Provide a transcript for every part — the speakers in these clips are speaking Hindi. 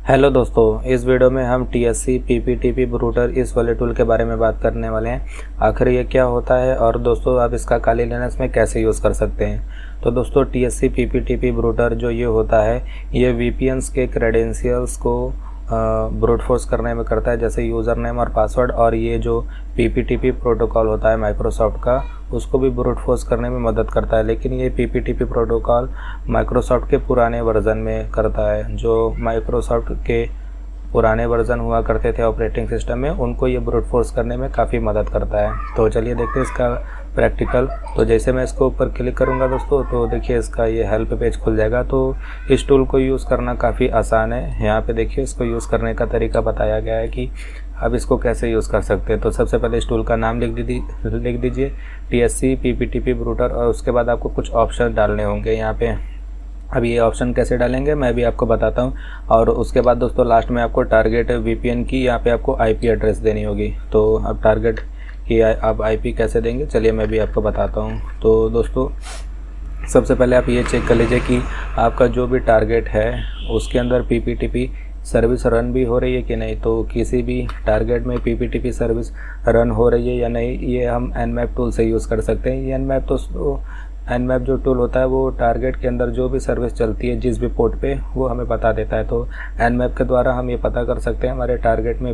हेलो दोस्तों, इस वीडियो में हम TSC PPTP ब्रूटर इस वाले टूल के बारे में बात करने वाले हैं। आखिर ये क्या होता है और दोस्तों आप इसका काली लिनक्स में कैसे यूज़ कर सकते हैं। तो दोस्तों TSC PPTP ब्रूटर जो ये होता है, ये VPNs के क्रेडेंशियल्स को ब्रूट फोर्स करने में करता है, जैसे यूज़र नेम और पासवर्ड। और ये जो PPTP प्रोटोकॉल होता है माइक्रोसॉफ्ट का, उसको भी ब्रूट फोर्स करने में मदद करता है। लेकिन ये PPTP प्रोटोकॉल माइक्रोसॉफ्ट के पुराने वर्जन में करता है। जो माइक्रोसॉफ्ट के पुराने वर्जन हुआ करते थे ऑपरेटिंग सिस्टम में, उनको ये ब्रूट फोर्स करने में काफ़ी मदद करता है। तो चलिए देखते हैं इसका प्रैक्टिकल। तो जैसे मैं इसको ऊपर क्लिक करूंगा दोस्तों, तो देखिए इसका ये हेल्प पेज खुल जाएगा। तो इस टूल को यूज़ करना काफ़ी आसान है। यहाँ पे देखिए इसको यूज़ करने का तरीका बताया गया है कि अब इसको कैसे यूज़ कर सकते हैं। तो सबसे पहले इस टूल का नाम लिख दीजिए TSC PPTP ब्रूटर, और उसके बाद आपको कुछ ऑप्शन डालने होंगे यहाँ पे। अब ये ऑप्शन कैसे डालेंगे मैं भी आपको बताता हूँ। और उसके बाद दोस्तों लास्ट में आपको टारगेट VPN की यहाँ पे आपको IP एड्रेस देनी होगी। तो अब टारगेट की आप IP कैसे देंगे, चलिए मैं भी आपको बताता हूँ। तो दोस्तों सबसे पहले आप ये चेक कर लीजिए कि आपका जो भी टारगेट है उसके अंदर PPTP सर्विस रन भी हो रही है कि नहीं। तो किसी भी टारगेट में PPTP सर्विस रन हो रही है या नहीं, ये हम Nmap टूल से यूज़ कर सकते हैं। ये Nmap जो टूल होता है वो टारगेट के अंदर जो भी सर्विस चलती है जिस भी पोर्ट पे, वो हमें बता देता है। तो Nmap के द्वारा हम ये पता कर सकते हैं हमारे टारगेट में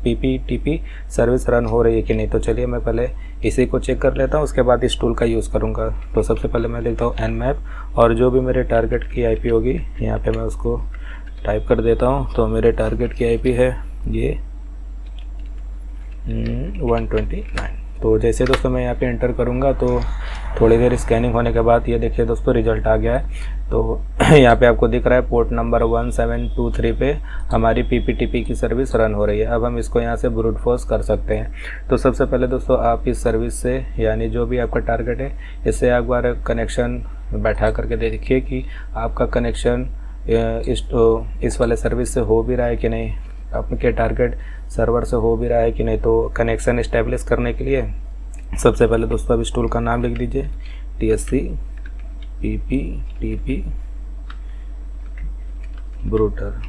PPTP सर्विस रन हो रही है कि नहीं। तो चलिए मैं पहले इसी को चेक कर लेता हूँ, उसके बाद इस टूल का यूज़ करूँगा। तो सबसे पहले मैं लिखता हूँ Nmap, और जो भी मेरे टारगेट की IP होगी यहाँ पे मैं उसको टाइप कर देता हूँ। तो मेरे टारगेट की IP है ये 129। तो जैसे दोस्तों मैं यहाँ पे एंटर करूँगा तो थोड़ी देर स्कैनिंग होने के बाद ये देखिए दोस्तों रिजल्ट आ गया है। तो यहाँ पे आपको दिख रहा है पोर्ट नंबर 1723 पे हमारी PPTP की सर्विस रन हो रही है। अब हम इसको यहाँ से ब्रूट फोर्स कर सकते हैं। तो सबसे पहले दोस्तों आप इस सर्विस से, यानी जो भी आपका टारगेट है, इससे एक बार कनेक्शन बैठा करके देखिए कि आपका कनेक्शन इस वाले सर्विस से हो भी रहा है कि नहीं, आपके टारगेट सर्वर से हो भी रहा है कि नहीं। तो कनेक्शन इस्टेब्लिश करने के लिए सबसे पहले दोस्तों अब इस टूल का नाम लिख दीजिए TSC PPTP ब्रूटर,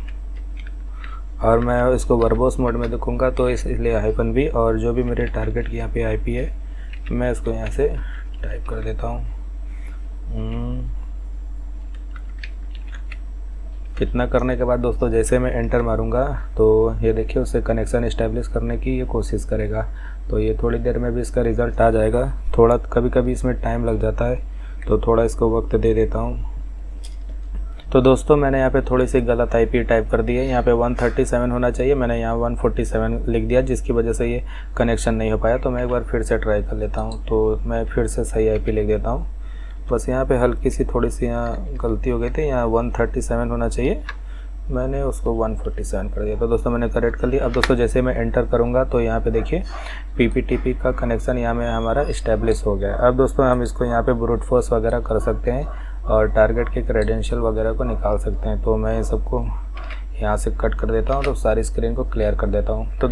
और मैं इसको वर्बोस मोड में देखूंगा तो इसलिए -v, और जो भी मेरे टारगेट की यहाँ पे IP है मैं इसको यहाँ से टाइप कर देता हूँ। इतना करने के बाद दोस्तों जैसे मैं एंटर मारूंगा तो ये देखिए उससे कनेक्शन इस्टेब्लिश करने की ये कोशिश करेगा। तो ये थोड़ी देर में भी इसका रिज़ल्ट आ जाएगा। थोड़ा कभी कभी इसमें टाइम लग जाता है, तो थोड़ा इसको वक्त दे देता हूँ। तो दोस्तों मैंने यहाँ पे थोड़ी सी गलत IP टाइप कर दी है। यहाँ पे 137 होना चाहिए, मैंने यहाँ 147 लिख दिया, जिसकी वजह से ये कनेक्शन नहीं हो पाया। तो मैं एक बार फिर से ट्राई कर लेता हूँ। तो मैं फिर से सही IP लिख देता हूँ। बस यहाँ पे हल्की सी थोड़ी सी यहाँ गलती हो गई थी, यहाँ 137 होना चाहिए, मैंने उसको 147 कर दिया। तो दोस्तों मैंने करेक्ट कर लिया। अब दोस्तों जैसे मैं एंटर करूँगा तो यहाँ पे देखिए PPTP का कनेक्शन यहाँ में हमारा इस्टेब्लिश हो गया। अब दोस्तों हम इसको यहाँ पे ब्रूट फोर्स वगैरह कर सकते हैं और टारगेट के क्रेडेंशियल वगैरह को निकाल सकते हैं। तो मैं इन सबको यहाँ से कट कर देता हूँ, तो सारी स्क्रीन को क्लियर कर देता हूँ। तो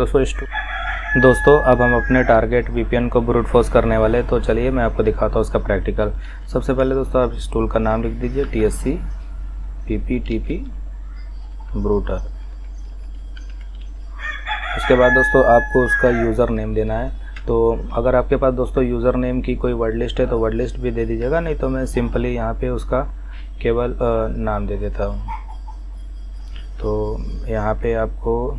दोस्तों अब हम अपने टारगेट VPN को ब्रूट फोर्स करने वाले, तो चलिए मैं आपको दिखाता हूँ उसका प्रैक्टिकल। सबसे पहले दोस्तों आप इस टूल का नाम लिख दीजिए TSC PPTP ब्रूटर। उसके बाद दोस्तों आपको उसका यूज़र नेम देना है। तो अगर आपके पास दोस्तों यूज़र नेम की कोई वर्ड लिस्ट है तो वर्ड लिस्ट भी दे दीजिएगा, नहीं तो मैं सिंपली यहाँ पे उसका केवल नाम दे देता हूँ। तो यहाँ पे आपको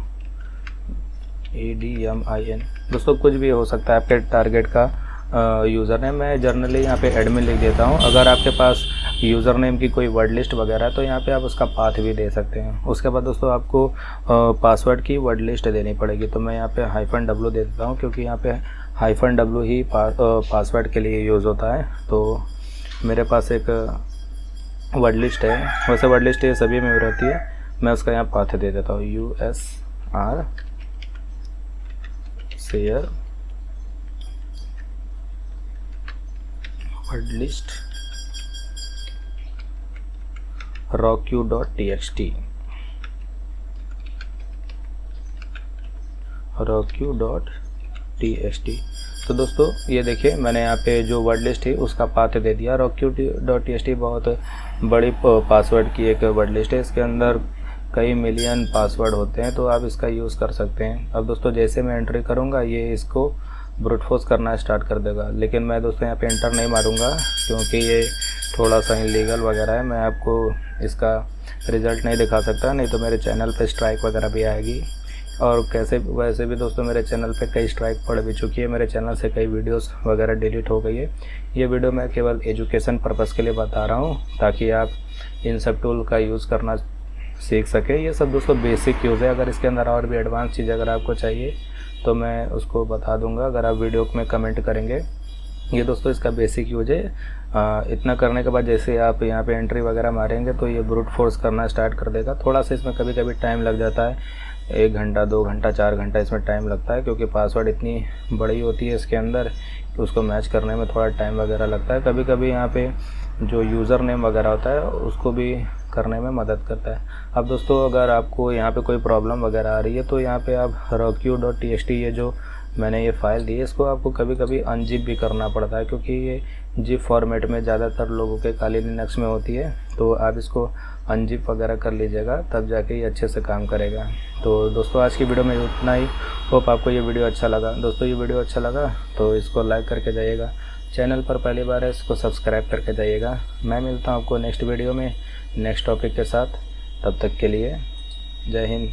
ADMIN दोस्तों कुछ भी हो सकता है आपके टारगेट का यूज़र नेम। मैं जनरली यहाँ पे एडमिन लिख देता हूँ। अगर आपके पास यूज़र नेम की कोई वर्ड लिस्ट वगैरह है तो यहाँ पे आप उसका पाथ भी दे सकते हैं। उसके बाद दोस्तों आपको पासवर्ड की वर्ड लिस्ट देनी पड़ेगी। तो मैं यहाँ पे -w दे देता हूँ, क्योंकि यहाँ पे -w ही पासवर्ड के लिए यूज़ होता है। तो मेरे पास एक वर्ड लिस्ट है, वैसे वर्ड लिस्ट ये सभी में रहती है, मैं उसका यहाँ पाथ दे देता हूँ USR share word list roq.txt। तो दोस्तों ये देखिए मैंने यहाँ पे जो वर्ड लिस्ट है उसका पाथ दे दिया। roq.txt बहुत बड़ी पासवर्ड की एक वर्ड लिस्ट है। इसके अंदर कई मिलियन पासवर्ड होते हैं, तो आप इसका यूज़ कर सकते हैं। अब दोस्तों जैसे मैं एंट्री करूँगा ये इसको ब्रूट फोर्स करना स्टार्ट कर देगा, लेकिन मैं दोस्तों यहाँ पे एंटर नहीं मारूँगा क्योंकि ये थोड़ा सा इलीगल वगैरह है। मैं आपको इसका रिज़ल्ट नहीं दिखा सकता, नहीं तो मेरे चैनल पे स्ट्राइक वगैरह भी आएगी। और वैसे भी दोस्तों मेरे चैनल पे कई स्ट्राइक पड़ भी चुकी है, मेरे चैनल से कई वीडियोस वगैरह डिलीट हो गई है। ये वीडियो मैं केवल एजुकेशन पर्पज़ के लिए बता रहा हूँ ताकि आप इन सब टूल का यूज़ करना सीख सके। ये सब दोस्तों बेसिक यूज़ है, अगर इसके अंदर और भी एडवांस चीज़ अगर आपको चाहिए तो मैं उसको बता दूंगा अगर आप वीडियो में कमेंट करेंगे। ये दोस्तों इसका बेसिक यूज है। इतना करने के बाद जैसे आप यहाँ पे एंट्री वगैरह मारेंगे तो ये ब्रूट फोर्स करना स्टार्ट कर देगा। थोड़ा सा इसमें कभी कभी टाइम लग जाता है, 1 घंटा 2 घंटा 4 घंटा इसमें टाइम लगता है, क्योंकि पासवर्ड इतनी बड़ी होती है इसके अंदर कि उसको मैच करने में थोड़ा टाइम वगैरह लगता है। कभी कभी यहाँ पे जो यूज़र नेम वगैरह होता है उसको भी करने में मदद करता है। अब दोस्तों अगर आपको यहाँ पे कोई प्रॉब्लम वगैरह आ रही है तो यहाँ पे आप roq.txt ये जो मैंने ये फ़ाइल दी है इसको आपको कभी कभी अनजिप भी करना पड़ता है, क्योंकि ये जिप फॉर्मेट में ज़्यादातर लोगों के काली लिनक्स में होती है। तो आप इसको अनजिप वगैरह कर लीजिएगा, तब जाके ये अच्छे से काम करेगा। तो दोस्तों आज की वीडियो में उतना ही। होप आपको ये वीडियो अच्छा लगा। दोस्तों ये वीडियो अच्छा लगा तो इसको लाइक करके जाइएगा, चैनल पर पहली बार है इसको सब्सक्राइब करके जाइएगा। मैं मिलता हूँ आपको नेक्स्ट वीडियो में नेक्स्ट टॉपिक के साथ। तब तक के लिए जय हिंद।